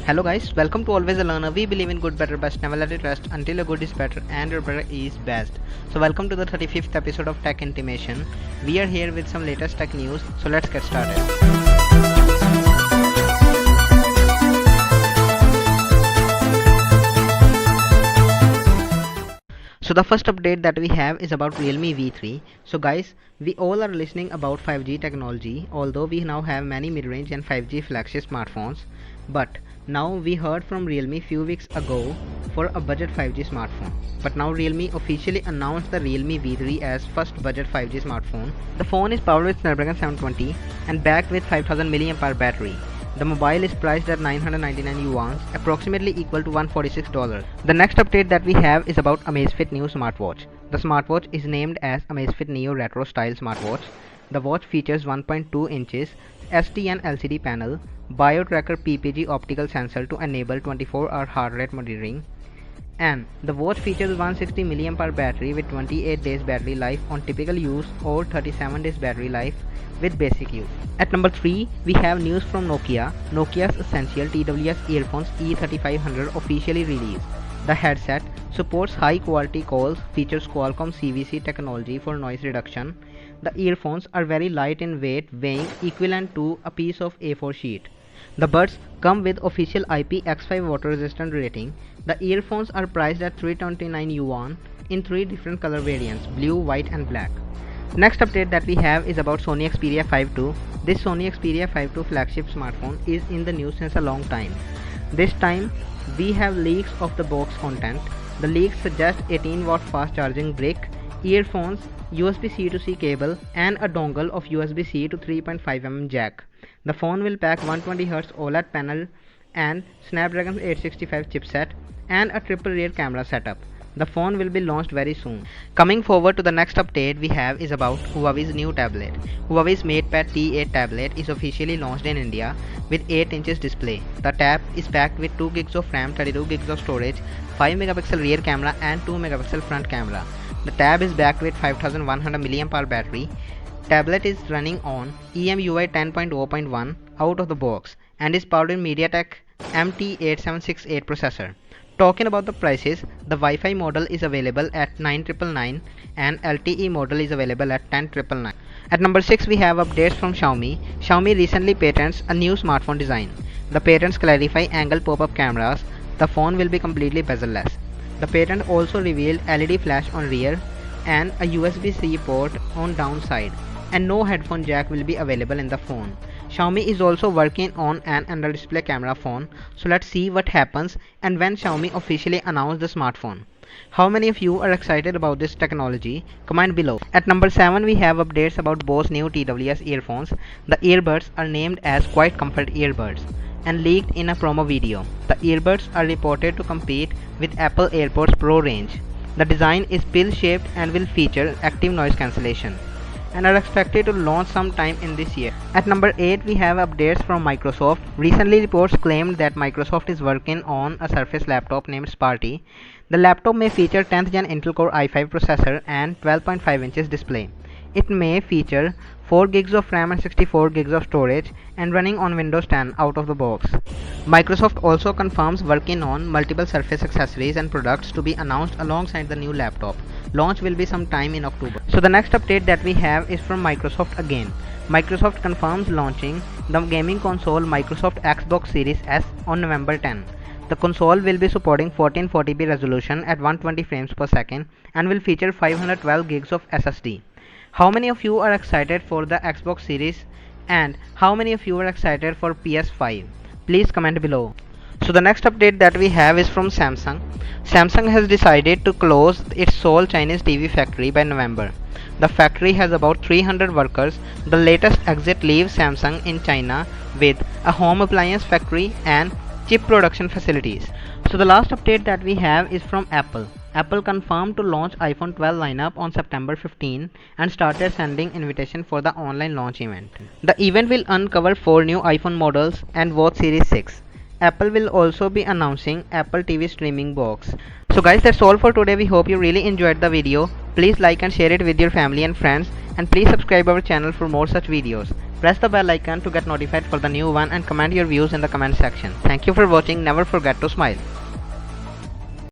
Hello guys, welcome to Always a Learner. We believe in good, better, best, never let it rest until your good is better and your better is best. So welcome to the 35th episode of Tech Intimation. We are here with some latest tech news, so let's get started. So the first update that we have is about Realme V3. So guys, we all are listening about 5G technology, although we now have many mid-range and 5G flagship smartphones. But now we heard from Realme few weeks ago for a budget 5G smartphone. But now Realme officially announced the Realme V3 as first budget 5G smartphone. The phone is powered with Snapdragon 720 and backed with 5000 mAh battery. The mobile is priced at 999 yuan, approximately equal to $146. The next update that we have is about Amazfit Neo smartwatch. The smartwatch is named as Amazfit Neo Retro style smartwatch. The watch features 1.2 inches ST and LCD panel, BioTracker PPG optical sensor to enable 24-hour heart rate monitoring, and the watch features 160 mAh battery with 28 days battery life on typical use or 37 days battery life with basic use. At number 3, we have news from Nokia. Nokia's essential TWS earphones E3500 officially released. The headset supports high quality calls, features Qualcomm CVC technology for noise reduction. The earphones are very light in weight, weighing equivalent to a piece of A4 sheet. The buds come with official IPX5 water resistant rating. The earphones are priced at 329 yuan in 3 different color variants: blue, white and black. Next update that we have is about Sony Xperia 5 II. This Sony Xperia 5 II flagship smartphone is in the news since a long time. This time we have leaks of the box content. The leaks suggest 18-watt fast charging brick, earphones, USB-C to C cable and a dongle of USB-C to 3.5mm jack. The phone will pack 120Hz OLED panel and Snapdragon 865 chipset and a triple rear camera setup. The phone will be launched very soon. Coming forward to the next update we have is about Huawei's new tablet. Huawei's MatePad T8 tablet is officially launched in India with 8 inches display. The tab is packed with 2 GB of RAM, 32 GB of storage, 5 megapixel rear camera and 2 megapixel front camera. The tab is backed with 5100 mAh battery. Tablet is running on EMUI 10.0.1 out of the box and is powered in MediaTek MT8768 processor. Talking about the prices, the Wi-Fi model is available at 9,999 and LTE model is available at 10,999. At number 6 we have updates from Xiaomi. Xiaomi recently patents a new smartphone design. The patents clarify angle pop-up cameras. The phone will be completely bezel-less. The patent also revealed LED flash on rear and a USB-C port on downside, and no headphone jack will be available in the phone. Xiaomi is also working on an under-display camera phone, so let's see what happens and when Xiaomi officially announced the smartphone. How many of you are excited about this technology? Comment below. At number 7 we have updates about Bose Neo TWS earphones. The earbuds are named as Quiet Comfort earbuds and leaked in a promo video. The earbuds are reported to compete with Apple AirPods Pro range. The design is pill-shaped and will feature active noise cancellation and are expected to launch sometime in this year. At number 8 we have updates from Microsoft. Recently reports claimed that Microsoft is working on a Surface laptop named Sparti. The laptop may feature 10th gen Intel Core i5 processor and 12.5 inches display. It may feature 4 GB of RAM and 64 GB of storage and running on Windows 10 out of the box. Microsoft also confirms working on multiple Surface accessories and products to be announced alongside the new laptop. Launch will be sometime in October. So the next update that we have is from Microsoft again. Microsoft confirms launching the gaming console Microsoft Xbox Series S on November 10. The console will be supporting 1440p resolution at 120 frames per second and will feature 512 GB of SSD. How many of you are excited for the Xbox Series and how many of you are excited for PS5? Please comment below. So the next update that we have is from Samsung. Samsung has decided to close its sole Chinese TV factory by November. The factory has about 300 workers. The latest exit leaves Samsung in China with a home appliance factory and chip production facilities. So the last update that we have is from Apple. Apple confirmed to launch iPhone 12 lineup on September 15 and started sending invitation for the online launch event. The event will uncover 4 new iPhone models and Watch Series 6. Apple will also be announcing Apple TV streaming box. So guys, that's all for today. We hope you really enjoyed the video. Please like and share it with your family and friends, and please subscribe our channel for more such videos. Press the bell icon to get notified for the new one and comment your views in the comment section. Thank you for watching. Never forget to smile.